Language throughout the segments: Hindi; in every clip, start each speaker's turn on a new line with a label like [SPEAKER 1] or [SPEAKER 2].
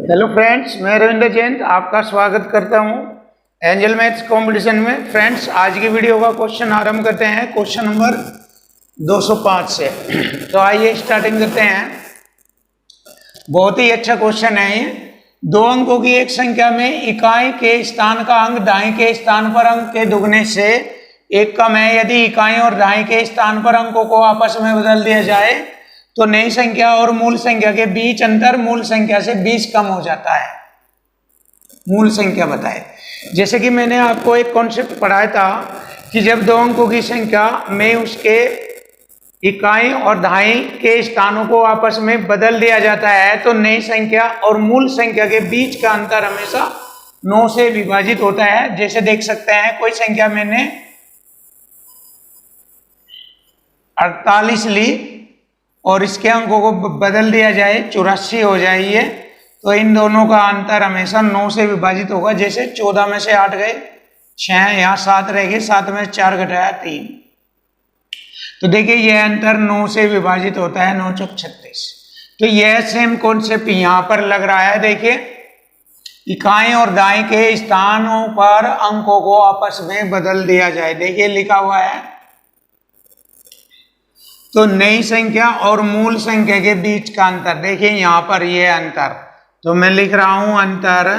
[SPEAKER 1] हेलो फ्रेंड्स, मैं रविंद्र जैन आपका स्वागत करता हूं एंजल मैथ्स कंपटीशन में। फ्रेंड्स, आज की वीडियो का क्वेश्चन आरंभ करते हैं क्वेश्चन नंबर 205 से। तो आइए स्टार्टिंग करते हैं। बहुत ही अच्छा क्वेश्चन है ये। दो अंकों की एक संख्या में इकाई के स्थान का अंक दाएं के स्थान पर अंक के दुगने से एक कम है। यदि इकाई और दाएं के स्थान पर अंकों को आपस में बदल दिया जाए तो नई संख्या और मूल संख्या के बीच अंतर मूल संख्या से 20 कम हो जाता है। मूल संख्या बताए। जैसे कि मैंने आपको एक कॉन्सेप्ट पढ़ाया था कि जब दो अंकों की संख्या में उसके इकाई और दाएं के स्थानों को आपस में बदल दिया जाता है तो नई संख्या और मूल संख्या के बीच का अंतर हमेशा 9 से विभाजित होता है। जैसे देख सकते हैं, कोई संख्या मैंने 48 ली और इसके अंकों को बदल दिया जाए 84 हो जाए ये, तो इन दोनों का अंतर हमेशा 9 से विभाजित होगा। जैसे 14 में से 8 गए 6, यहाँ 7 रह गए, 7 में 4 घटाया 3। तो देखिए यह अंतर 9 से विभाजित होता है, 9 चौक 36। तो यह सेम कॉन्सेप्ट यहाँ पर लग रहा है। देखिए इकाई और दाएं के स्थानों पर अंकों को आपस में बदल दिया जाए। देखिए लिखा हुआ है, तो नई संख्या और मूल संख्या के बीच का अंतर। देखिए यहां पर यह अंतर, तो मैं लिख रहा हूं अंतर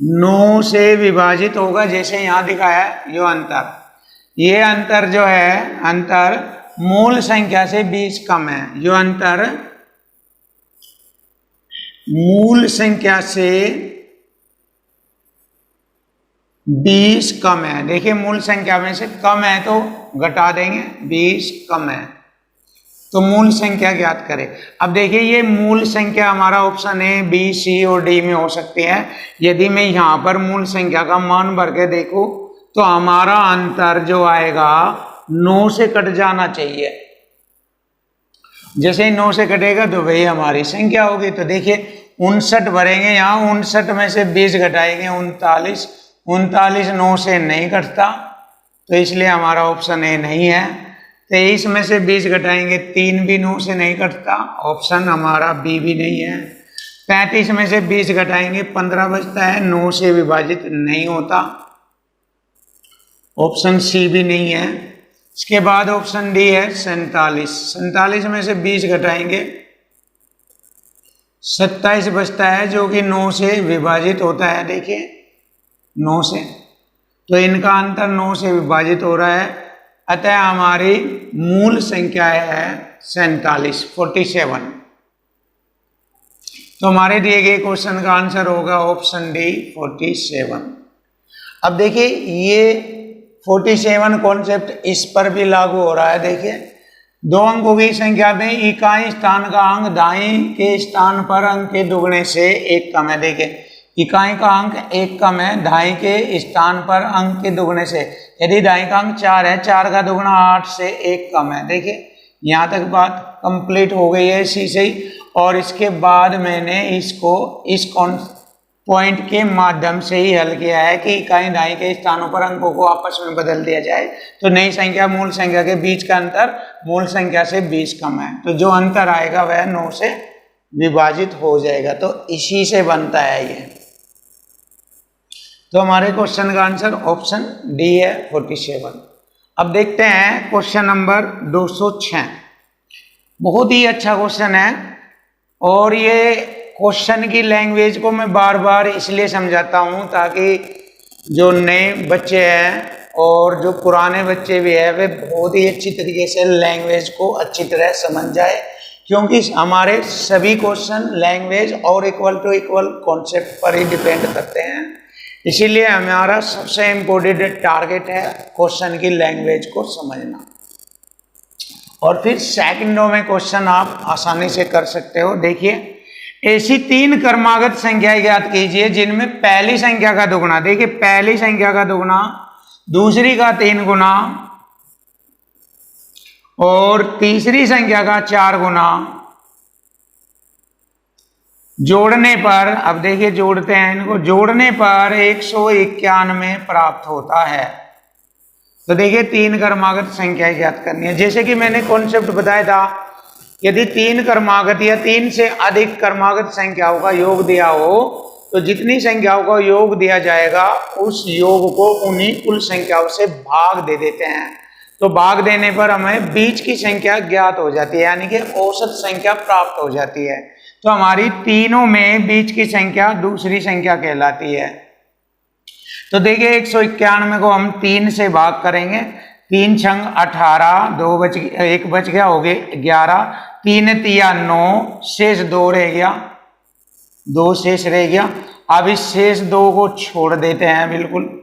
[SPEAKER 1] 9 से विभाजित होगा। जैसे यहां दिखाया है यो अंतर, ये अंतर जो है अंतर मूल संख्या से 20 कम है। यो अंतर मूल संख्या से 20 कम है। देखिए मूल संख्या में से कम है तो घटा देंगे, 20 कम है तो मूल संख्या ज्ञात करें। अब देखिए ये मूल संख्या हमारा ऑप्शन ए, बी, सी और डी में हो सकती है। यदि मैं यहां पर मूल संख्या का मान भर के देखूं तो हमारा अंतर जो आएगा 9 से कट जाना चाहिए। जैसे ही 9 से कटेगा तो वही हमारी संख्या होगी। तो देखिए 59 भरेंगे, यहाँ 59 में से 20 घटाएंगे 39। 39 9 से नहीं घटता तो इसलिए हमारा ऑप्शन ए नहीं है। 23 में से 20 घटाएंगे 3 भी 9 से नहीं घटता, ऑप्शन हमारा बी भी नहीं है। 35 में से 20 घटाएंगे 15 बचता है, 9 से विभाजित नहीं होता, ऑप्शन सी भी नहीं है। इसके बाद ऑप्शन डी है 47। 47 में से 20 घटाएंगे 27 बचता है जो कि 9 से विभाजित होता है। देखिए 9 से, तो इनका अंतर 9 से विभाजित हो रहा है। अतः हमारी मूल संख्या है 47। तो हमारे दिए गए क्वेश्चन का आंसर होगा ऑप्शन डी 47। अब देखिए ये 47 कॉन्सेप्ट इस पर भी लागू हो रहा है। देखिए दो अंकों की संख्या में इकाई स्थान का अंक दाएं के स्थान पर अंक के दुगने से एक कम है। देखिए इकाई का अंक 1 कम है दाएं के स्थान पर अंक के दुगने से। यदि दाएं का अंक 4 है, 4 का दुगना 8 से 1 कम है। देखिए यहां तक बात कंप्लीट हो गई है इसी से ही। और इसके बाद मैंने इसको इस पॉइंट के माध्यम से ही हल किया है कि इकाई दाएं के स्थानों पर अंकों को आपस में बदल दिया जाए तो नई संख्या मूल संख्या के बीच का अंतर मूल संख्या से 20 कम है। तो जो अंतर आएगा वह 9 से विभाजित हो जाएगा। तो इसी से बनता है ये। तो हमारे क्वेश्चन का आंसर ऑप्शन डी है 47। अब देखते हैं क्वेश्चन नंबर 206। बहुत ही अच्छा क्वेश्चन है और ये क्वेश्चन की लैंग्वेज को मैं बार बार इसलिए समझाता हूँ ताकि जो नए बच्चे हैं और जो पुराने बच्चे भी हैं वे बहुत ही अच्छी तरीके से लैंग्वेज को अच्छी तरह समझ जाए, क्योंकि हमारे सभी क्वेश्चन लैंग्वेज और इक्वल टू इक्वल कॉन्सेप्ट पर ही डिपेंड करते हैं। इसीलिए हमारा सबसे इम्पोर्टेंट टारगेट है क्वेश्चन की लैंग्वेज को समझना। और फिर सेकंडों में क्वेश्चन आप आसानी से कर सकते हो। देखिए ऐसी 3 क्रमागत संख्याएं ज्ञात कीजिए जिनमें पहली संख्या का दुगुना, देखिए पहली संख्या का दुगुना दूसरी का 3 गुना और तीसरी संख्या का 4 गुना जोड़ने पर, अब देखिए जोड़ते हैं इनको, जोड़ने पर 191 प्राप्त होता है। तो देखिए 3 क्रमागत संख्याएं ज्ञात करनी है। जैसे कि मैंने कॉन्सेप्ट बताया था यदि 3 क्रमागत या 3 से अधिक क्रमागत संख्याओं का योग दिया हो तो जितनी संख्याओं का योग दिया जाएगा उस योग को उन्हीं कुल संख्याओं से भाग दे देते हैं। तो भाग देने पर हमें बीच की संख्या ज्ञात हो जाती है, यानी कि औसत संख्या प्राप्त हो जाती है। तो हमारी तीनों में बीच की संख्या दूसरी संख्या कहलाती है। तो देखिए 191 को हम 3 से भाग करेंगे, 3 छंग 18, 2 बच 1 बच गया, हो गए 11, 3 तिया 9, शेष 2 रह गया, 2 शेष रह गया। अब इस शेष 2 को छोड़ देते हैं बिल्कुल।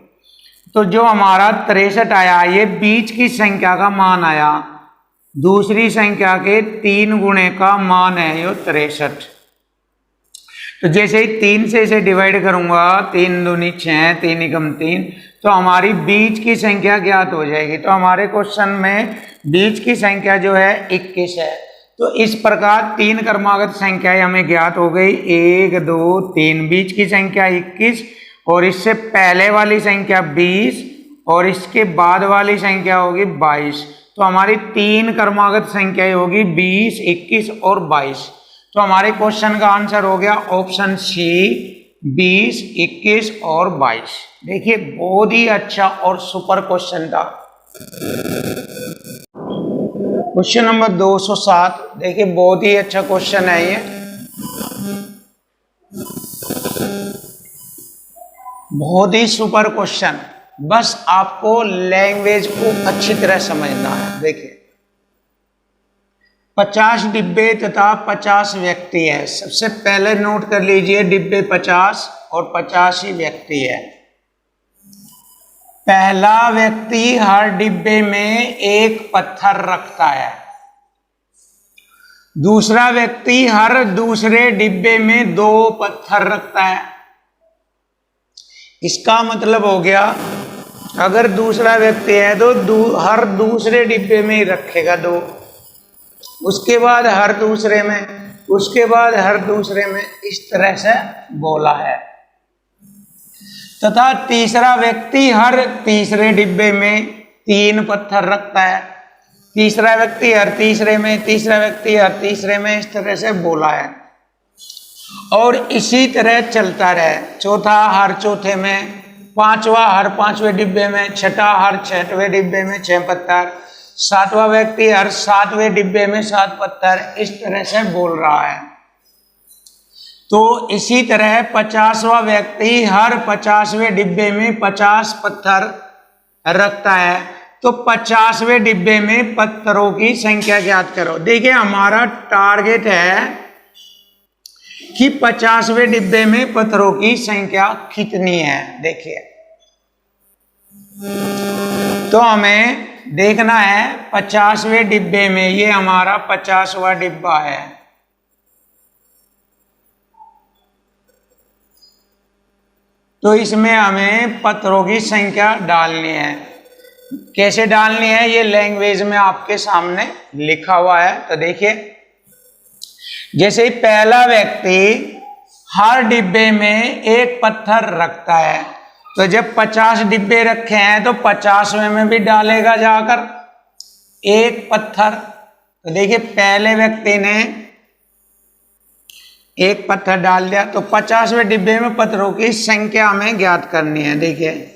[SPEAKER 1] तो जो हमारा 63 आया, ये बीच की संख्या का मान आया, दूसरी संख्या के 3 गुणे का मान है ये 63। तो जैसे ही 3 से इसे डिवाइड करूंगा, 3 दूनी 6, 3 एकम 3, तो हमारी बीच की संख्या ज्ञात हो जाएगी। तो हमारे क्वेश्चन में बीच की संख्या जो है 21 है। तो इस प्रकार 3 क्रमागत संख्याएं हमें ज्ञात हो गई, 1 2 3, बीच की संख्या 21 और इससे पहले वाली संख्या 20 और इसके बाद वाली संख्या होगी 22। तो हमारी 3 क्रमागत संख्याएं होगी 20, 21 और 22। तो हमारे क्वेश्चन का आंसर हो गया ऑप्शन सी, 20, 21 और 22। देखिए बहुत ही अच्छा और सुपर क्वेश्चन था। क्वेश्चन नंबर 207, देखिए बहुत ही अच्छा क्वेश्चन है ये, बहुत ही सुपर क्वेश्चन। बस आपको लैंग्वेज को अच्छी तरह समझना है। देखिए 50 डिब्बे तथा 50 व्यक्ति है। सबसे पहले नोट कर लीजिए, डिब्बे 50 और 50 ही व्यक्ति है। पहला व्यक्ति हर डिब्बे में एक पत्थर रखता है, दूसरा व्यक्ति हर दूसरे डिब्बे में 2 पत्थर रखता है। इसका मतलब हो गया अगर दूसरा व्यक्ति है तो हर दूसरे डिब्बे में ही रखेगा 2, उसके बाद हर दूसरे में, उसके बाद हर दूसरे में, इस तरह से बोला है। तथा तीसरा व्यक्ति हर तीसरे डिब्बे में 3 पत्थर रखता है, तीसरा व्यक्ति हर तीसरे में, तीसरा व्यक्ति हर तीसरे में, इस तरह से बोला है। और इसी तरह चलता रहे, चौथा हर चौथे में, पांचवा हर 5वें डिब्बे में, छठा हर 6वें डिब्बे में 6 पत्थर, 7वां व्यक्ति हर 7वें डिब्बे में 7 पत्थर, इस तरह से बोल रहा है। तो इसी तरह 50वां व्यक्ति हर 50वें डिब्बे में 50 पत्थर रखता है। तो 50वें डिब्बे में पत्थरों की संख्या ज्ञात करो। देखिए हमारा टारगेट है कि 50वें डिब्बे में पत्थरों की संख्या कितनी है। देखिए तो हमें देखना है 50वें डिब्बे में, ये हमारा 50वां डिब्बा है। तो इसमें हमें पत्थरों की संख्या डालनी है। कैसे डालनी है ये लैंग्वेज में आपके सामने लिखा हुआ है। तो देखिए जैसे ही पहला व्यक्ति हर डिब्बे में एक पत्थर रखता है, तो जब 50 डिब्बे रखे हैं तो 50वें में भी डालेगा जाकर एक पत्थर। तो देखिए पहले व्यक्ति ने एक पत्थर डाल दिया, तो 50वें डिब्बे में पत्थरों की संख्या हमें ज्ञात करनी है। देखिए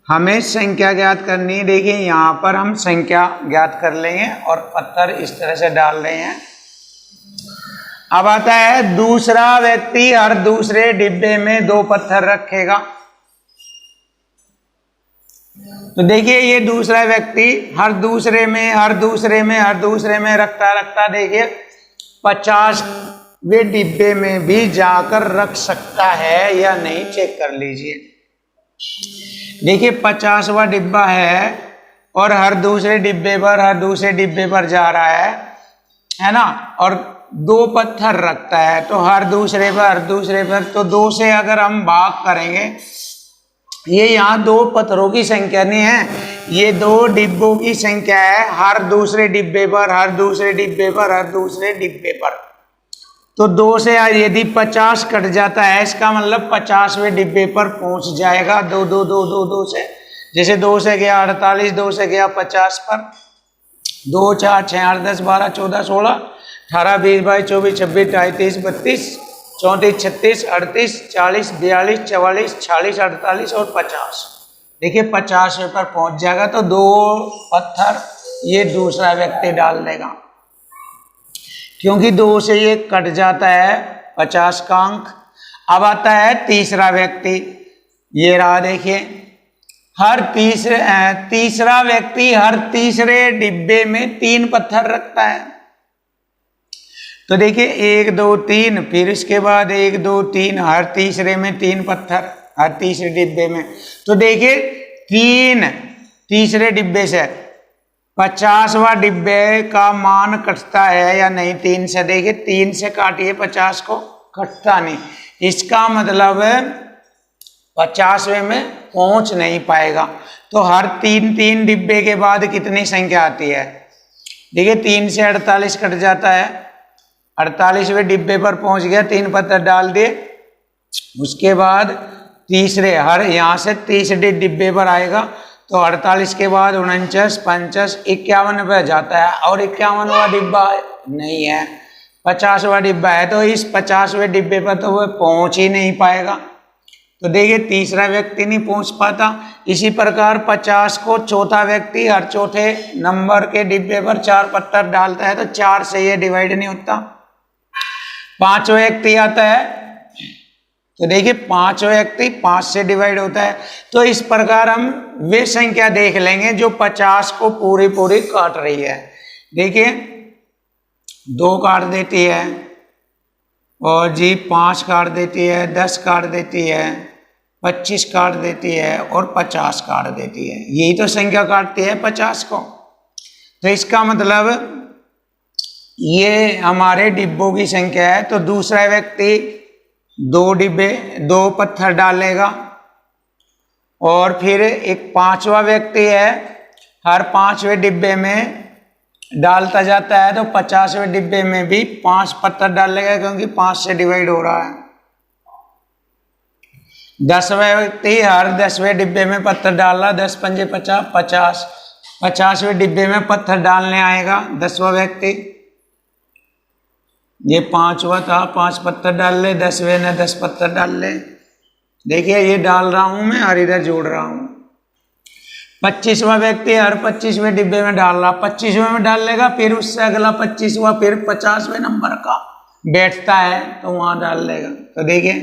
[SPEAKER 1] हमें संख्या ज्ञात करनी है। देखिए यहां पर हम संख्या ज्ञात कर लेंगे और पत्थर इस तरह से डाल रहे हैं। अब आता है दूसरा व्यक्ति हर दूसरे डिब्बे में 2 पत्थर रखेगा। तो देखिए ये दूसरा व्यक्ति हर दूसरे में, हर दूसरे में, हर दूसरे में रखता रखता देखिए 50वें डिब्बे में भी जाकर रख सकता है या नहीं, चेक कर लीजिए। देखिए 50वां डिब्बा है और हर दूसरे डिब्बे पर, हर दूसरे डिब्बे पर जा रहा है ना, और 2 पत्थर रखता है। तो हर दूसरे पर, हर दूसरे पर, तो 2 से अगर हम भाग करेंगे, ये यहाँ 2 पत्थरों की संख्या नहीं है, ये 2 डिब्बों की संख्या है। हर दूसरे डिब्बे पर, हर दूसरे डिब्बे पर, हर दूसरे डिब्बे पर। तो 2 से यदि 50 कट जाता है, इसका मतलब 50वें डिब्बे पर पहुंच जाएगा। 2 2 2 2 2 से, जैसे 2 से गया 48, 2 से गया 50 पर, 2 4 6 8 10 12 14 16 18 20 22 24 26 28 30 32 34 36 38 40 42 44 46 48 और 50। देखिए 50वें पर पहुंच जाएगा तो 2 पत्थर ये दूसरा व्यक्ति डाल देगा, क्योंकि 2 से ये कट जाता है 50 का अंक। अब आता है तीसरा व्यक्ति, ये रहा। देखिए तीसरा व्यक्ति हर तीसरे डिब्बे में 3 पत्थर रखता है। तो देखिए 1 2 3, फिर इसके बाद 1 2 3, हर तीसरे में 3 पत्थर हर तीसरे डिब्बे में। तो देखिए 3 तीसरे डिब्बे से 50वां डिब्बे का मान कटता है या नहीं 3 से। देखिए 3 से काटिए 50 को, कटता नहीं। इसका मतलब 50वें में पहुंच नहीं पाएगा। तो हर 3 डिब्बे के बाद कितनी संख्या आती है? देखिए 3 से 48 कट जाता है, 48वें डिब्बे पर पहुंच गया, 3 पत्थर डाल दिए। उसके बाद तीसरे हर यहाँ से तीसरे डिब्बे पर आएगा, तो 48 के बाद 49 50 51 पे जाता है, और 51वां डिब्बा नहीं है, 50वां डिब्बा है। तो इस 50वें डिब्बे पर तो वह पहुंच ही नहीं पाएगा। तो देखिए तीसरा व्यक्ति नहीं पहुंच पाता। इसी प्रकार 50 को चौथा व्यक्ति हर चौथे नंबर के डिब्बे पर 4 पत्थर डालता है, तो 4 से ये डिवाइड नहीं होता। 5वां व्यक्ति आता है, तो देखिए 5वां व्यक्ति 5 से डिवाइड होता है। तो इस प्रकार हम वे संख्या देख लेंगे जो 50 को पूरी पूरी काट रही है। देखिए 2 काट देती है, और जी 5 काट देती है, 10 काट देती है, 25 काट देती है, और 50 काट देती है। यही तो संख्या काटती है 50 को। तो इसका मतलब ये हमारे डिब्बों की संख्या है। तो दूसरा व्यक्ति 2 पत्थर डालेगा, और फिर एक 5वां व्यक्ति है, हर 5वें डिब्बे में डालता जाता है, तो 50वें डिब्बे में भी 5 पत्थर डालेगा, क्योंकि 5 से डिवाइड हो रहा है। 10वां व्यक्ति हर 10वें डिब्बे में पत्थर डाल रहा, 10 पंजे 50 50, 50वें डिब्बे में पत्थर डालने आएगा 10वां व्यक्ति। ये 5वां था, 5 पत्थर डाल ले, 10वें ने 10 पत्थर डाल ले। देखिए ये डाल रहा हूं मैं और इधर जोड़ रहा हूं। 25वां व्यक्ति हर 25वें डिब्बे में डाल रहा, 25वें में डाल लेगा, फिर उससे अगला 25वां, फिर 50वें नंबर का बैठता है तो वहां डाल लेगा। तो देखिए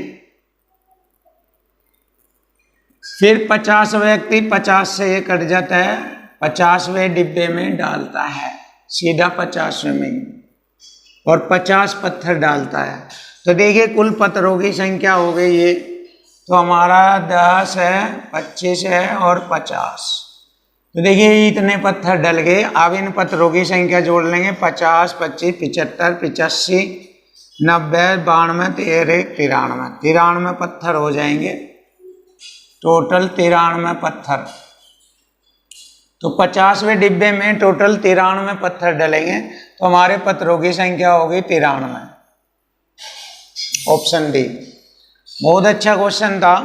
[SPEAKER 1] फिर 50वां व्यक्ति 50 से ये कट जाता है, 50वें डिब्बे में डालता है, सीधा 50वें में, और 50 पत्थर डालता है। तो देखिए कुल पत्थरों की संख्या हो गई ये। तो हमारा 10 है, 25 है और 50। तो देखिए इतने पत्थर डल गए। अब इन पत्थरों की संख्या जोड़ लेंगे, 50 25 75 85 90 92 93 93 पत्थर हो जाएंगे, टोटल 93 पत्थर। तो 50वें डिब्बे में टोटल 93 पत्थर डलेंगे, तो हमारे पत्थरों की संख्या होगी 93। Option D. बहुत अच्छा क्वेश्चन था।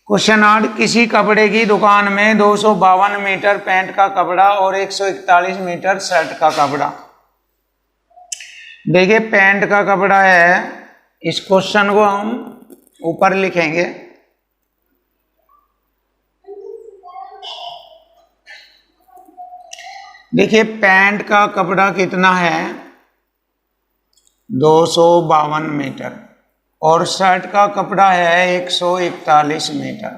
[SPEAKER 1] क्वेश्चन 8, किसी कपड़े की दुकान में 252 मीटर पैंट का कपड़ा और 141 मीटर शर्ट का कपड़ा। देखिए पैंट का कपड़ा है, इस क्वेश्चन को हम ऊपर लिखेंगे। देखिए पैंट का कपड़ा कितना है, 252 मीटर, और शर्ट का कपड़ा है 141 मीटर।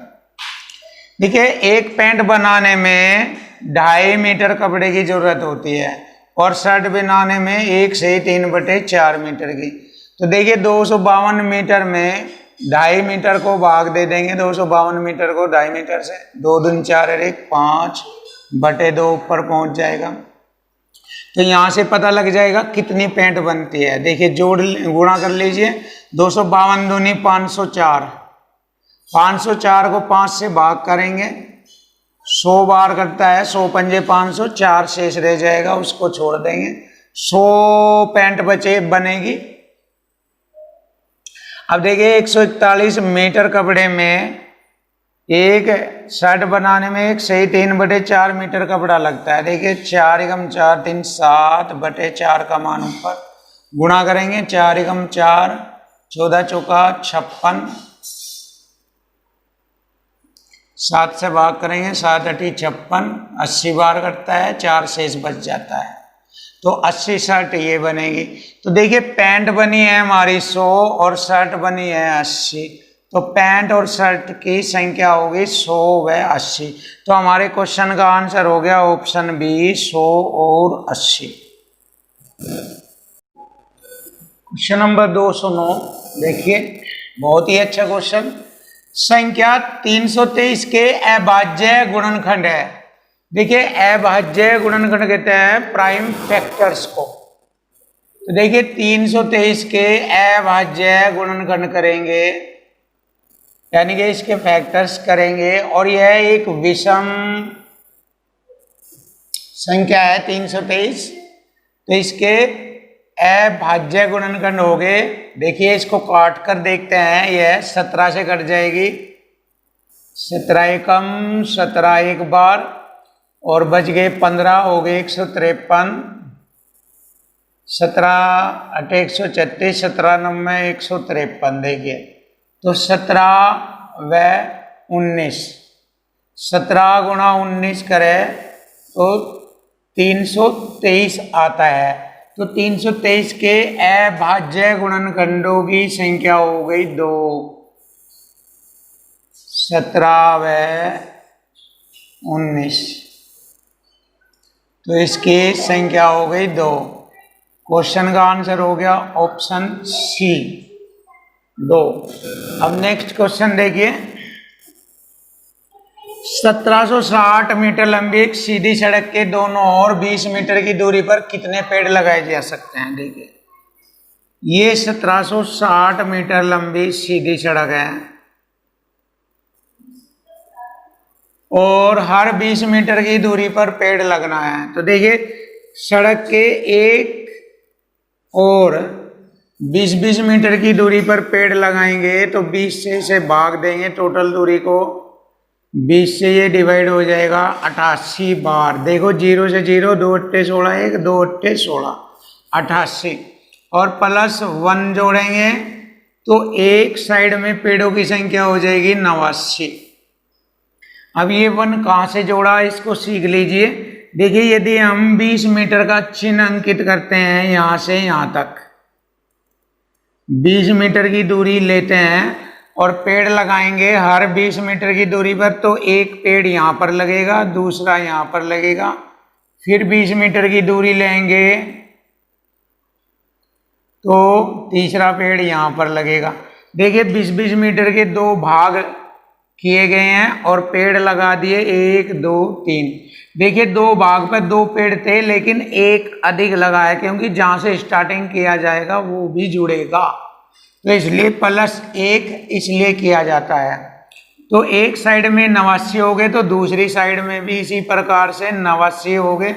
[SPEAKER 1] देखिए एक पैंट बनाने में 2.5 मीटर कपड़े की जरूरत होती है, और शर्ट बनाने में 1 से 3/4 मीटर की। तो देखिए 252 मीटर में 2.5 मीटर को भाग दे देंगे, 252 मीटर को 2.5 मीटर से, 2 दूनी 4 और 1 5/2 ऊपर पहुंच जाएगा। तो यहां से पता लग जाएगा कितनी पैंट बनती है। देखिए गुणा कर लीजिए, 252 दूनी 504, 504 को 5 से भाग करेंगे, 100 बार करता है, 100 पंजे 500, 4 शेष रह जाएगा, उसको छोड़ देंगे, 100 पैंट बनेगी। अब देखिए 141 मीटर कपड़े में एक शर्ट बनाने में एक सही 3/4 मीटर कपड़ा लगता है। देखिए 4 एकम 4 3 7/4 का मान ऊपर गुणा करेंगे। 4 एकम 4 14 चौका 56, 7 से भाग करेंगे 7 8 56, 80 बार करता है, 4 शेष बच जाता है। तो 80 शर्ट ये बनेगी। तो देखिए पैंट बनी है हमारी 100 और शर्ट बनी है 80। तो पैंट और शर्ट की संख्या होगी 100 व 80। तो हमारे क्वेश्चन का आंसर हो गया ऑप्शन बी 100 और 80। क्वेश्चन नंबर 209 देखिए, बहुत ही अच्छा क्वेश्चन। संख्या 323 के अभाज्य गुणनखंड है। देखिए अभाज्य गुणनखंड कहते हैं प्राइम फैक्टर्स को। तो देखिए 323 के अभाज्य गुणनखंड करेंगे, यानी कि इसके फैक्टर्स करेंगे, और यह एक विषम संख्या है 323। तो इसके अभाज्य गुणनखंड हो गए। देखिए इसको काट कर देखते हैं, यह 17 से कट जाएगी। 17 एकम 17 एक बार, और बच गए 15, हो गए 153। 17 8 136, 17 9 153। देखिए तो 17 व 19, 17 गुणा 19 करें तो 323 आता है। तो 323 के अभाज्य गुणनखंडों की संख्या हो गई 2, 17 व 19। तो इसकी संख्या हो गई 2। क्वेश्चन का आंसर हो गया ऑप्शन सी 2। अब नेक्स्ट क्वेश्चन देखिए, 1760 मीटर लंबी एक सीधी सड़क के दोनों ओर 20 मीटर की दूरी पर कितने पेड़ लगाए जा सकते हैं। देखिए ये 1760 मीटर लंबी सीधी सड़क है, और हर 20 मीटर की दूरी पर पेड़ लगना है। तो देखिए सड़क के एक और 20-20 मीटर की दूरी पर पेड़ लगाएंगे, तो 20 से इसे भाग देंगे, टोटल दूरी को 20 से ये डिवाइड हो जाएगा 88 बार। देखो 0 से 0, 2 अट्ठे 16, 1 2 अट्ठे 16, 88, और प्लस 1 जोड़ेंगे तो एक साइड में पेड़ों की संख्या हो जाएगी 89। अब ये 1 कहाँ से जोड़ा, इसको सीख लीजिए। देखिए यदि हम 20 मीटर का चिन्ह अंकित करते हैं यहां से यहां तक, 20 मीटर की दूरी लेते हैं और पेड़ लगाएंगे हर 20 मीटर की दूरी पर, तो एक पेड़ यहां पर लगेगा, दूसरा यहां पर लगेगा, फिर 20 मीटर की दूरी लेंगे तो तीसरा पेड़ यहां पर लगेगा। देखिए 20-20 मीटर के 2 भाग किए गए हैं और पेड़ लगा दिए 1 2 3। देखिए 2 भाग पर 2 पेड़ थे, लेकिन एक अधिक लगा है क्योंकि जहां से स्टार्टिंग किया जाएगा वो भी जुड़ेगा, तो इसलिए +1 इसलिए किया जाता है। तो एक साइड में 89 हो गए, तो दूसरी साइड में भी इसी प्रकार से 89 हो गए।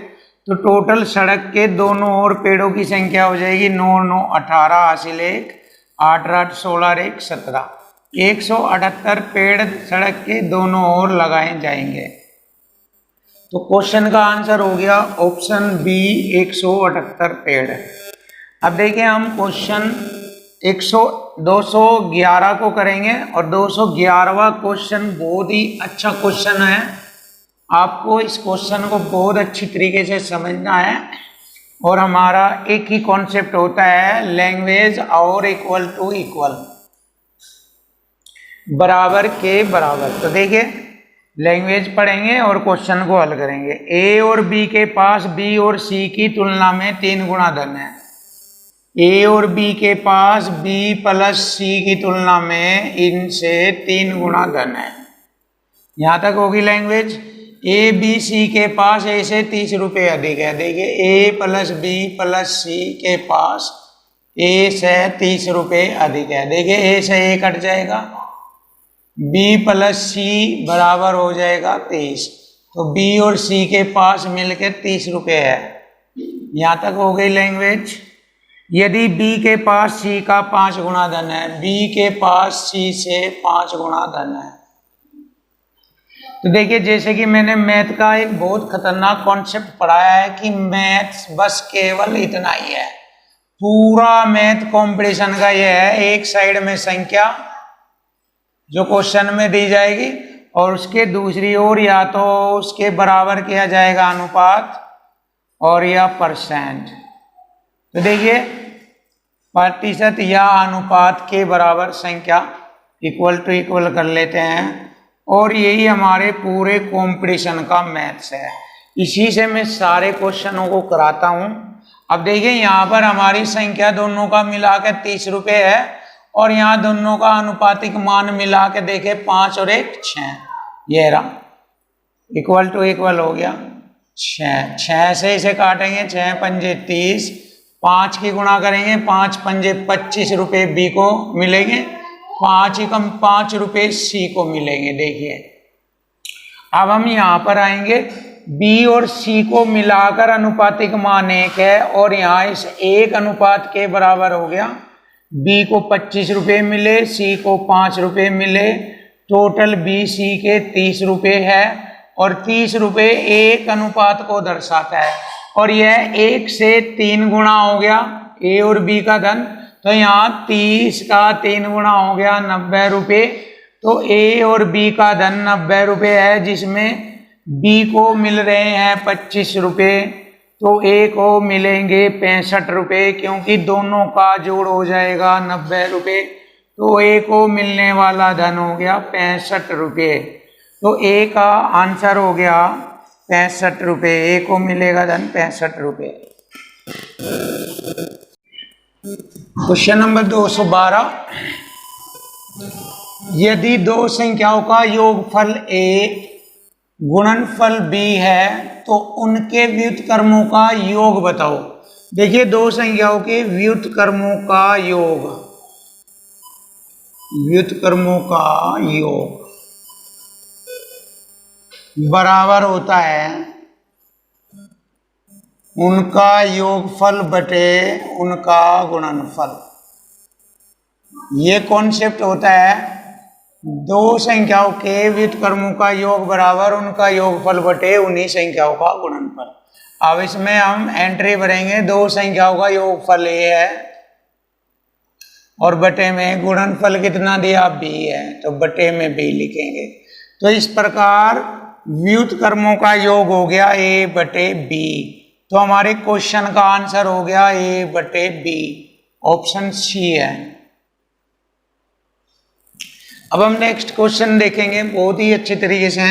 [SPEAKER 1] तो टोटल सड़क के दोनों ओर पेड़ों की संख्या हो जाएगी 9 9 18 हासिल 1, 8 8 16 1 17। 178 पेड़ सड़क के दोनों ओर लगाए जाएंगे। तो क्वेश्चन का आंसर हो गया ऑप्शन बी 178 पेड़। अब देखिए हम क्वेश्चन 211 को करेंगे, और 211वां क्वेश्चन बहुत ही अच्छा क्वेश्चन है। आपको इस क्वेश्चन को बहुत अच्छी तरीके से समझना है, और हमारा एक ही कॉन्सेप्ट होता है लैंग्वेज और इक्वल टू इक्वल, बराबर के बराबर। तो देखिए लैंग्वेज पढ़ेंगे और क्वेश्चन को हल करेंगे। ए और बी के पास बी और सी की तुलना में 3 गुना धन है। ए और बी के पास बी प्लस सी की तुलना में इनसे 3 गुना धन है। यहां तक होगी लैंग्वेज। ए बी सी के पास ए से 30 रुपये अधिक है। देखिए ए प्लस बी प्लस सी के पास ए से 30 रुपये अधिक है। देखिए ए से ए कट जाएगा, बी प्लस सी बराबर हो जाएगा 30। तो बी और सी के पास मिलकर 30 रुपये है। यहां तक हो गई लैंग्वेज। यदि बी के पास सी का 5 गुना धन है, बी के पास सी से 5 गुना धन है, तो देखिए, जैसे कि मैंने मैथ का एक बहुत खतरनाक कॉन्सेप्ट पढ़ाया है कि मैथ्स बस केवल इतना ही है। पूरा मैथ कंपटीशन का ये है, एक साइड में संख्या जो क्वेश्चन में दी जाएगी और उसके दूसरी ओर या तो उसके बराबर किया जाएगा अनुपात और या परसेंट। तो देखिए, प्रतिशत या अनुपात के बराबर संख्या इक्वल टू इक्वल कर लेते हैं और यही हमारे पूरे कंपटीशन का मैथ्स है। इसी से मैं सारे क्वेश्चनों को कराता हूं। अब देखिए, यहाँ पर हमारी संख्या दोनों का मिला के 30 रुपये है और यहाँ दोनों का अनुपातिक मान मिला के देखे 5 और 1 6, ये रहा इक्वल टू इक्वल हो गया 6। 6 से इसे काटेंगे, 6 पंजे 30, 5 की गुणा करेंगे, 5 पंजे 25 रुपये बी को मिलेंगे, 5 ही कम 5 रुपये सी को मिलेंगे। देखिए, अब हम यहाँ पर आएंगे, बी और सी को मिलाकर अनुपातिक मान 1 है और यहाँ इस 1 अनुपात के बराबर हो गया। बी को 25 रुपये मिले, सी को 5 रुपये मिले, टोटल बी सी के 30 रुपये है और 30 रुपये 1 अनुपात को दर्शाता है और यह 1 से 3 गुणा हो गया ए और बी का धन। तो यहाँ 30 का 3 गुणा हो गया 90 रुपये। तो ए और बी का धन 90 रुपये है, जिसमें बी को मिल रहे हैं 25 रुपये, तो ए को मिलेंगे 65 रुपये, क्योंकि दोनों का जोड़ हो जाएगा 90 रुपये। तो ए को मिलने वाला धन हो गया 65 रुपये। तो ए का आंसर हो गया 65 रुपये, ए को मिलेगा धन 65 रुपये। क्वेश्चन नंबर 212, यदि दो संख्याओं का योगफल ए गुणनफल बी है तो उनके व्युत्क्रमों का योग बताओ। देखिए, दो संख्याओं के व्युत्क्रमों का योग, व्युत्क्रमों का योग बराबर होता है उनका योगफल बटे उनका गुणनफल। ये कॉन्सेप्ट होता है, दो संख्याओं के व्युत्क्रमों का योग बराबर उनका योगफल बटे उन्हीं संख्याओं का गुणनफल। अब इसमें हम एंट्री भरेंगे, दो संख्याओं का योगफल ए है और बटे में गुणनफल कितना दिया बी है, तो बटे में बी लिखेंगे। तो इस प्रकार व्युत्क्रमों का योग हो गया ए बटे बी। तो हमारे क्वेश्चन का आंसर हो गया ए बटे बी, ऑप्शन सी है। अब हम नेक्स्ट क्वेश्चन देखेंगे, बहुत ही अच्छे तरीके से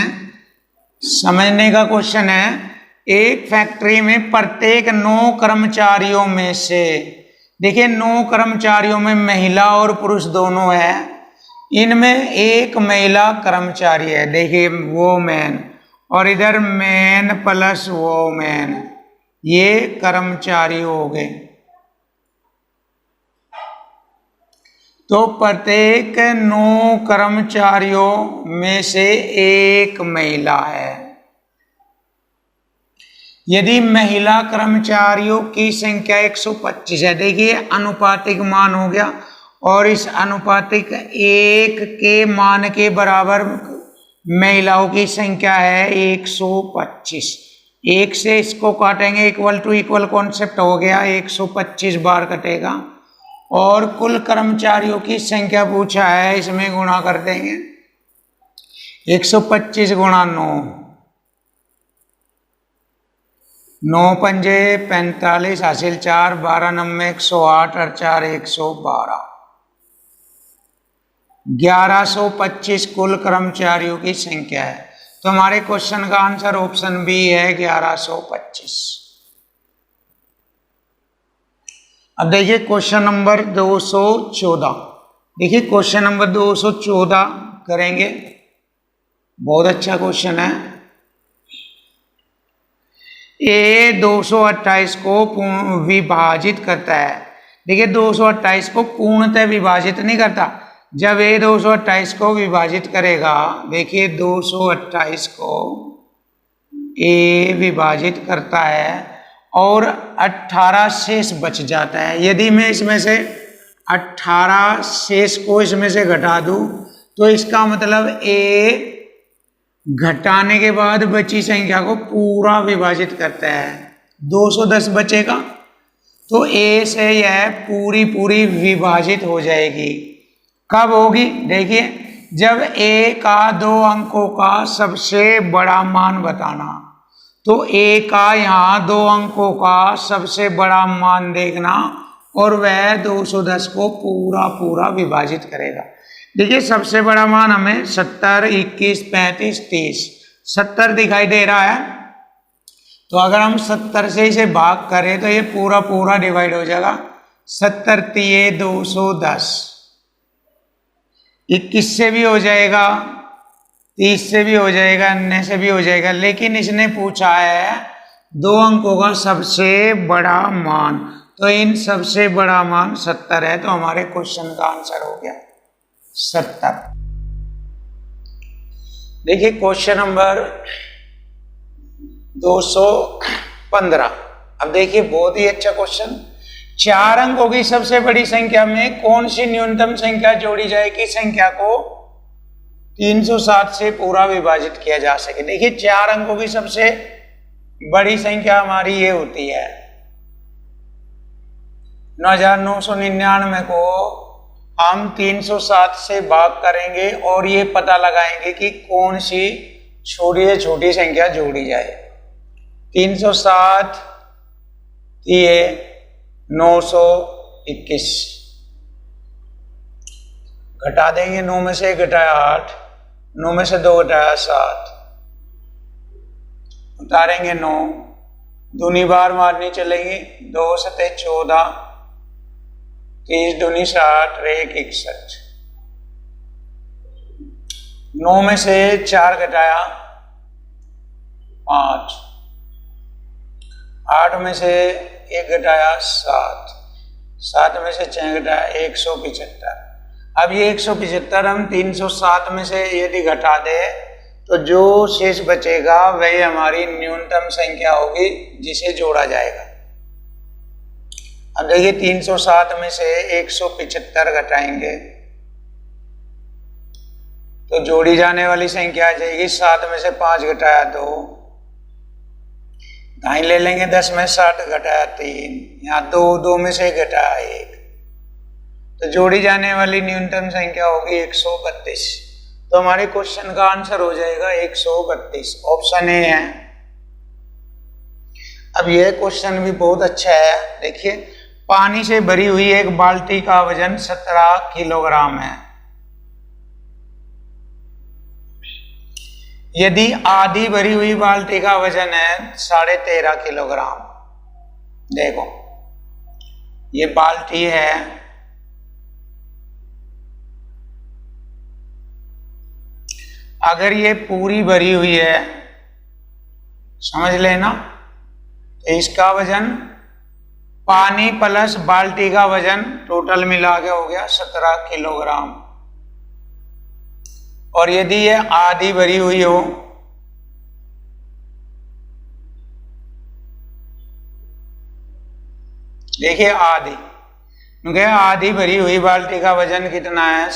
[SPEAKER 1] समझने का क्वेश्चन है। एक फैक्ट्री में प्रत्येक 9 कर्मचारियों में से, देखिए 9 कर्मचारियों में महिला और पुरुष दोनों है, इनमें एक महिला कर्मचारी है, देखिए वो मैन, और इधर मैन प्लस वो मैन, ये कर्मचारी हो गए। तो प्रत्येक 9 कर्मचारियों में से एक महिला है। यदि महिला कर्मचारियों की संख्या 125 है, देखिए अनुपातिक मान हो गया और इस अनुपातिक 1 के मान के बराबर महिलाओं की संख्या है 125। 1 से इसको काटेंगे, इक्वल टू इक्वल कॉन्सेप्ट हो गया, 125 बार कटेगा और कुल कर्मचारियों की संख्या पूछा है, इसमें गुणा कर देंगे 125 गुणा 9, 9 पंजे 45 हासिल 4, 12 नम्बे 108 और 4 112, 1125 कुल कर्मचारियों की संख्या है। तो हमारे क्वेश्चन का आंसर ऑप्शन बी है 1125। अब देखिए क्वेश्चन नंबर 214, देखिए क्वेश्चन नंबर 214 करेंगे, बहुत अच्छा क्वेश्चन है। ए 228 को विभाजित करता है, देखिए 228 को पूर्णतः विभाजित नहीं करता, जब ए 228 को विभाजित करेगा, देखिए 228 को ए विभाजित करता है और 18 शेष बच जाता है। यदि मैं इसमें से 18 शेष को इसमें से घटा दूं तो इसका मतलब ए घटाने के बाद बची संख्या को पूरा विभाजित करता है। 210 बचेगा तो a से यह पूरी पूरी विभाजित हो जाएगी। कब होगी? देखिए, जब a का 2 अंकों का सबसे बड़ा मान बताना, तो a का यहाँ 2 अंकों का सबसे बड़ा मान देखना और वह 210 को पूरा पूरा विभाजित करेगा। देखिए, सबसे बड़ा मान हमें 70, 21, 35, 30, 70 दिखाई दे रहा है। तो अगर हम 70 से इसे भाग करें तो ये पूरा पूरा डिवाइड हो जाएगा। 70 तिये 210, 21 से भी हो जाएगा, 30 से भी हो जाएगा, अन्य से भी हो जाएगा, लेकिन इसने पूछा है 2 अंकों का सबसे बड़ा मान, तो इन सबसे बड़ा मान 70 है, तो हमारे क्वेश्चन का आंसर हो गया 70। देखिए क्वेश्चन नंबर 215। अब देखिए बहुत ही अच्छा क्वेश्चन। 4 अंकों की सबसे बड़ी संख्या में कौन सी न्यूनतम संख्या जोड़ी जाए कि संख्या को 307 से पूरा विभाजित किया जा सके। देखिए 4 अंकों की सबसे बड़ी संख्या हमारी ये होती है 9999 को हम 307 से भाग करेंगे और ये पता लगाएंगे कि कौन सी छोटी से छोटी संख्या जोड़ी जाए। 307 ये 921 घटा देंगे। 9 में से 1 घटाया 8, 9 में से 2 घटाया 7, उतारेंगे 9, दूनी बार मारनी चलेगी। 2 सते 14, 30 दूनी 60, 1 61। 9 में से 4 घटाया 5, 8 में से 1 घटाया 7, 7 में से 6 घटाया 175। अब ये 175 हम 307 में से यदि घटा दे तो जो शेष बचेगा वही हमारी न्यूनतम संख्या होगी जिसे जोड़ा जाएगा। अब देखिए 307 में से 175 घटाएंगे तो जोड़ी जाने वाली संख्या आ जाएगी 7 में से 5 घटाया 2, दाएं ले लेंगे 10 में 60 घटाया 3, यहाँ 2, 2 में से घटाया 1, तो जोड़ी जाने वाली न्यूनतम संख्या होगी 132। तो हमारे क्वेश्चन का आंसर हो जाएगा 132, ऑप्शन ए है। अब यह क्वेश्चन भी बहुत अच्छा है। देखिए पानी से भरी हुई एक बाल्टी का वजन 17 किलोग्राम है। यदि आधी भरी हुई बाल्टी का वजन है 13.5 किलोग्राम। देखो ये बाल्टी है, अगर ये पूरी भरी हुई है, समझ लेना, तो इसका वजन पानी प्लस बाल्टी का वजन टोटल मिला के हो गया 17 किलोग्राम। और यदि ये आधी भरी हुई हो देखिए आधी, क्योंकि आधी भरी हुई बाल्टी का वजन कितना है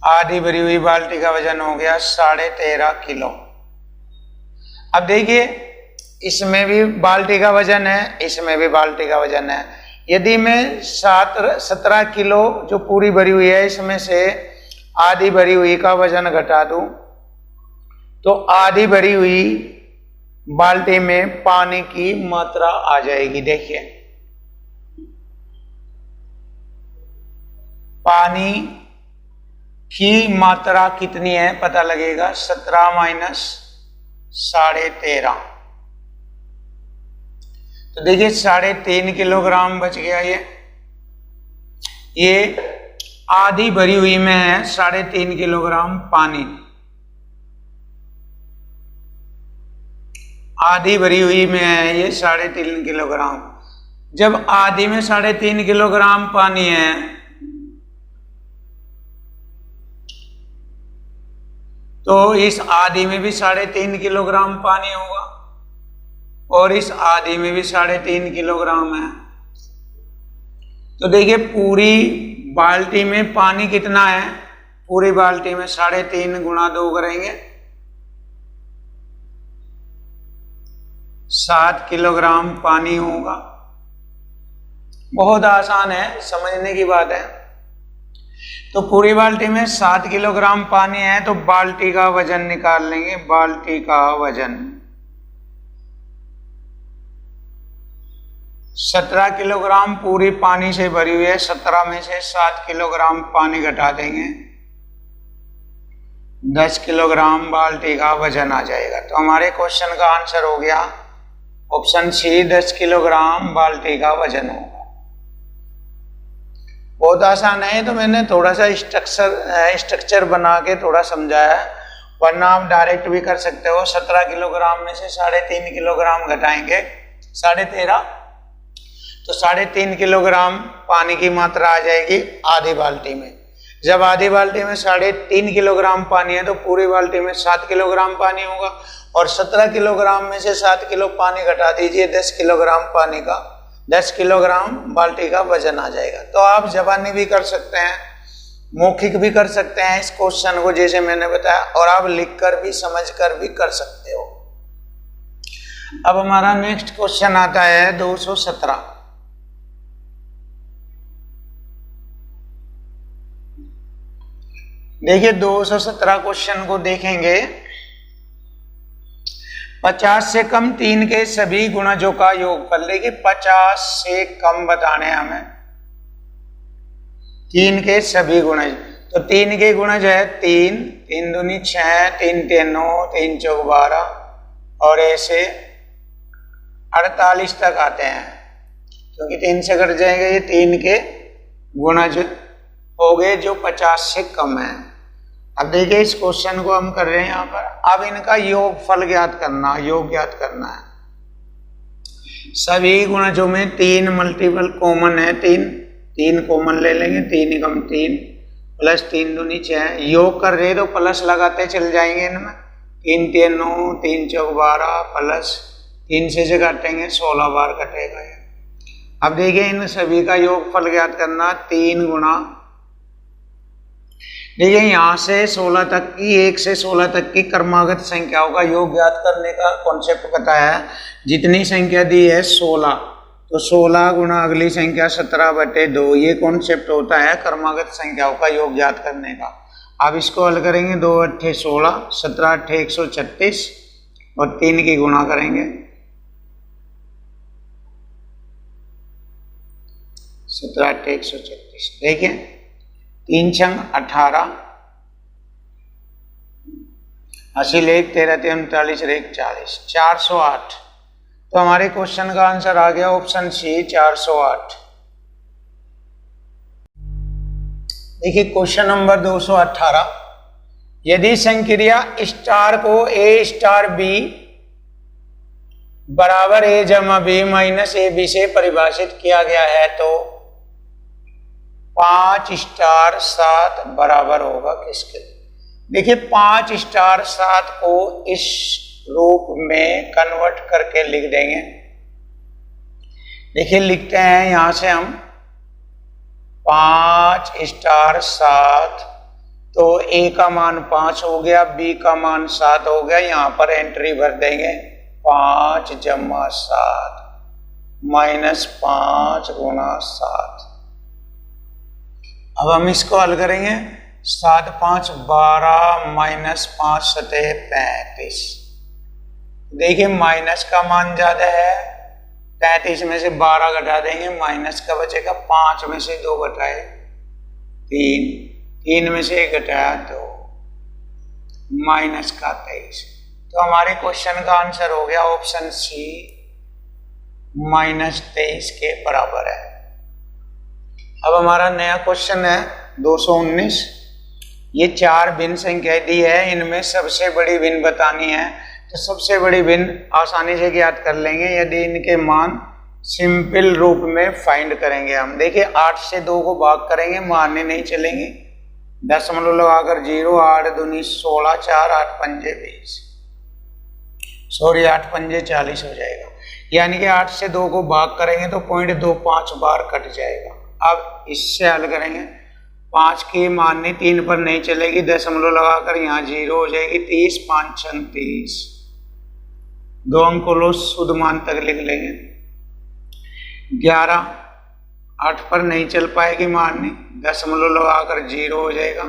[SPEAKER 1] आधी भरी हुई बाल्टी का वजन हो गया 13.5 किलो। अब देखिए इसमें भी बाल्टी का वजन है, इसमें भी बाल्टी का वजन है। यदि मैं 17 किलो जो पूरी भरी हुई है इसमें से आधी भरी हुई का वजन घटा दूं तो आधी भरी हुई बाल्टी में पानी की मात्रा आ जाएगी। देखिए पानी की मात्रा कितनी है पता लगेगा, 17 माइनस 13.5, तो देखिए 3.5 किलोग्राम बच गया। ये आधी भरी हुई में है 3.5 किलोग्राम पानी, आधी भरी हुई में है ये 3.5 किलोग्राम। जब आधी में 3.5 किलोग्राम पानी है तो इस आधी में भी 3.5 किलोग्राम पानी होगा और इस आधी में भी 3.5 किलोग्राम है। तो देखिए पूरी बाल्टी में पानी कितना है पूरी बाल्टी में 3.5 गुणा 2 करेंगे 7 किलोग्राम पानी होगा। बहुत आसान है, समझने की बात है। तो पूरी बाल्टी में 7 किलोग्राम पानी है तो बाल्टी का वजन निकाल लेंगे। बाल्टी का वजन 17 किलोग्राम पूरी पानी से भरी हुई है। 17 में से 7 किलोग्राम पानी घटा देंगे, 10 किलोग्राम बाल्टी का वजन आ जाएगा। तो हमारे क्वेश्चन का आंसर हो गया ऑप्शन सी, 10 किलोग्राम बाल्टी का वजन होगा। बहुत आसान है, तो मैंने थोड़ा सा स्ट्रक्चर बना के थोड़ा समझाया है, वरना आप डायरेक्ट भी कर सकते हो। 17 किलोग्राम में से 3.5 किलोग्राम घटाएंगे 13.5, तो 3.5 किलोग्राम पानी की मात्रा आ जाएगी आधी बाल्टी में। जब आधी बाल्टी में 3.5 किलोग्राम पानी है तो पूरी बाल्टी में 7 किलोग्राम पानी होगा, और 17 किलोग्राम में से 7 किलो पानी घटा दीजिए, 10 किलोग्राम पानी का 10 किलोग्राम बाल्टी का वजन आ जाएगा। तो आप ज़बानी भी कर सकते हैं, मौखिक भी कर सकते हैं इस क्वेश्चन को जैसे मैंने बताया, और आप लिखकर भी समझकर भी कर सकते हो। अब हमारा नेक्स्ट क्वेश्चन आता है 217। देखिए 217 क्वेश्चन को देखेंगे। 50 से कम 3 के सभी गुणजों का योगफल। देखिए 50 से कम बताने हैं हमें 3 के सभी गुणज। तो 3 के गुणज है 3, 3 दूनी 6, 3 3 9, 3 चौक 12, और ऐसे 48 तक आते हैं, क्योंकि 3 से कट जाएंगे। ये 3 के गुणज हो गए जो 50 से कम है। अब देखिए इस क्वेश्चन को हम कर रहे हैं यहाँ पर। अब इनका योगफल ज्ञात करना, योग ज्ञात करना है। सभी गुणजों में 3 मल्टीपल कॉमन है, 3 कॉमन ले लेंगे। 3 एकम 3 प्लस 3 दूनी 6। योग कर रहे तो प्लस लगाते चल जाएंगे इनमें। 3 3 9, 3 चौक 12 प्लस 3 से काटेंगे 16 बार कटेगा। अब देखिए इन सभी का योगफल ज्ञात करना। 3 गुणा, देखिए यहाँ से 16 तक की, 1 से 16 तक की क्रमागत संख्याओं का योग ज्ञात करने का कॉन्सेप्ट बताया है। जितनी संख्या दी है 16, तो 16 गुणा अगली संख्या 17/2, ये कॉन्सेप्ट होता है क्रमागत संख्याओं का योग ज्ञात करने का। अब इसको हल करेंगे। 2 8 16, 17 8 136, और 3 की गुणा करेंगे। 17 8 136। देखिए 3 छंग 18, 80 1 13 3 39 1 40, 408। तो हमारे क्वेश्चन का आंसर आ गया ऑप्शन सी, 408। देखिए क्वेश्चन नंबर 218। यदि संक्रिया स्टार को ए स्टार बी बराबर ए जमा बी माइनस ए बी से परिभाषित किया गया है तो 5 स्टार 7 बराबर होगा किसके? देखिए 5 स्टार 7 को इस रूप में कन्वर्ट करके लिख देंगे। देखिए लिखते हैं यहां से हम 5 स्टार 7, तो ए का मान 5 हो गया, बी का मान 7 हो गया। यहां पर एंट्री भर देंगे 5 जमा 7 माइनस 5 गुणा 7। अब हम इसको हल करेंगे। 7 5 12 माइनस 5 7 35। देखिए माइनस का मान ज्यादा है, 35 में से 12 घटा देंगे, माइनस का बचेगा। 5 में से 2 घटाए 3, 3 में से 1 घटाया 2, माइनस का 23। तो हमारे क्वेश्चन का आंसर हो गया ऑप्शन सी, -23 के बराबर है। अब हमारा नया क्वेश्चन है 219। ये 4 भिन्न संख्याएं दी है, इनमें सबसे बड़ी भिन्न बतानी है। तो सबसे बड़ी भिन्न आसानी से ज्ञात कर लेंगे यदि इनके मान सिंपल रूप में फाइंड करेंगे हम। देखिए 8 से 2 को भाग करेंगे, मारने नहीं चलेंगे। दशमलव लगाकर 0, 8 दूनी 16, 4 8 पंजे 20, सॉरी 8 पंजे 40 हो जाएगा। यानी कि 8 से 2 को भाग करेंगे तो 0.25 बार कट जाएगा। अब इससे हल करेंगे। 5 की माननी 3 पर नहीं चलेगी, दशमलव लगाकर यहाँ 0 हो जाएगी। 30 5 36, 2 अंक को लो, शुद्ध मान तक लिख लेंगे। 11 8 पर नहीं चल पाएगी माननी, दशमलव लगाकर 0 हो जाएगा।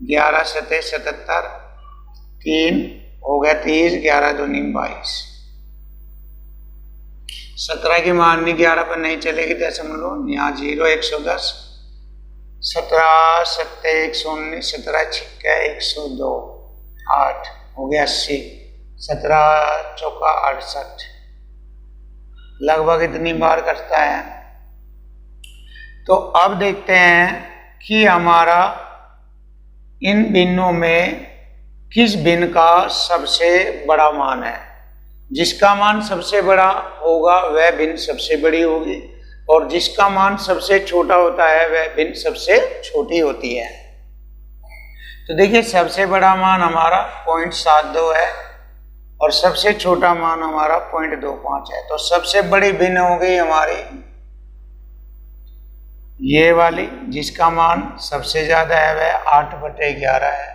[SPEAKER 1] 11 7 77, 3 हो गया 30, 11 दूनी 22। 17 की माननी 11 पर नहीं चलेगी, दशमलव यहाँ 0, 110। 17 7 119, 17 6 102, 8 हो गया 80। 17 चौका 68, लगभग इतनी बार कटता है। तो अब देखते हैं कि हमारा इन भिन्नों में किस भिन्न का सबसे बड़ा मान है। जिसका मान सबसे बड़ा होगा वह भिन्न सबसे बड़ी होगी, और जिसका मान सबसे छोटा होता है वह भिन्न सबसे छोटी होती है। तो देखिए सबसे बड़ा मान हमारा 0.72 है और सबसे छोटा मान हमारा 0.25 है। तो सबसे बड़ी भिन्न हो गई हमारी ये वाली, जिसका मान सबसे ज्यादा है वह 8/11 है।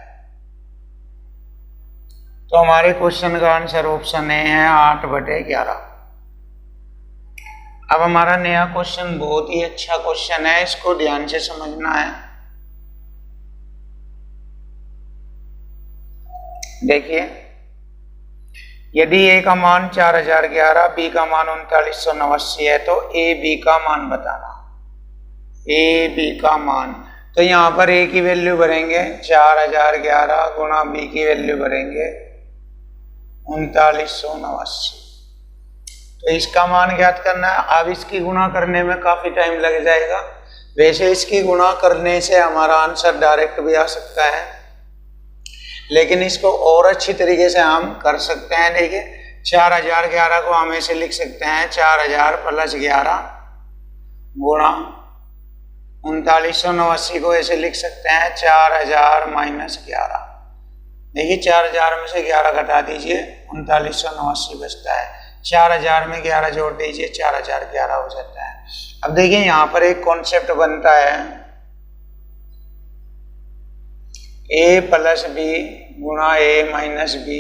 [SPEAKER 1] तो हमारे क्वेश्चन का आंसर ऑप्शन ए है 8/11। अब हमारा नया क्वेश्चन बहुत ही अच्छा क्वेश्चन है, इसको ध्यान से समझना है। देखिए यदि ए का मान 4011, बी का मान 3989 है, तो ए बी का मान बताना। ए बी का मान, तो यहाँ पर ए की वैल्यू भरेंगे 4011 गुणा बी की वैल्यू भरेंगे 3989। तो इसका मान ज्ञात करना है। अब इसकी गुणा करने में काफी टाइम लग जाएगा। वैसे इसकी गुणा करने से हमारा आंसर डायरेक्ट भी आ सकता है, लेकिन इसको और अच्छी तरीके से हम कर सकते हैं। देखिए 4011 को हम ऐसे लिख सकते हैं 4000 + 11 गुणा 3989 को ऐसे लिख सकते हैं 4000 - 11। देखिए 4000 में से 11 घटा दीजिए, 3989 बचता है। 4000 में 11 जोड़ दीजिए, 4011 हो जाता है। अब देखिए यहाँ पर एक कॉन्सेप्ट बनता है, a + b गुणा a - b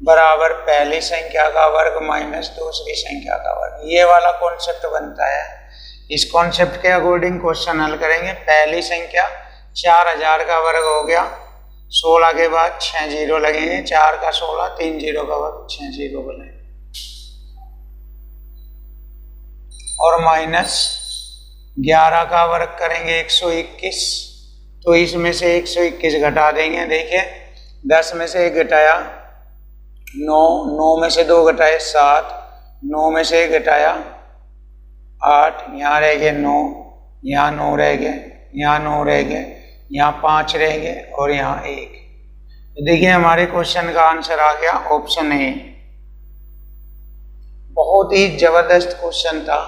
[SPEAKER 1] बराबर पहली संख्या का वर्ग माइनस दूसरी संख्या का वर्ग। ये वाला कॉन्सेप्ट बनता है। इस कॉन्सेप्ट के अकॉर्डिंग क्वेश्चन हल करेंगे। पहली संख्या 4000 का वर्ग हो गया, 16 के बाद 6 0 लगेंगे, 4 का 16, 3 0 का वर्ग 6 0 बने, और माइनस 11 का वर्ग करेंगे 121। तो इसमें से 121 घटा देंगे। देखिए 10 में से 1 घटाया 9, 9 में से 2 घटाए 7, 9 में से 1 घटाया 8, यहाँ रह गए 9, यहाँ 9 रह गए, यहाँ 9 रह गए, यहाँ 5 रह गए और यहाँ 1। तो देखिए हमारे क्वेश्चन का आंसर आ गया ऑप्शन ए। बहुत ही जबरदस्त क्वेश्चन था।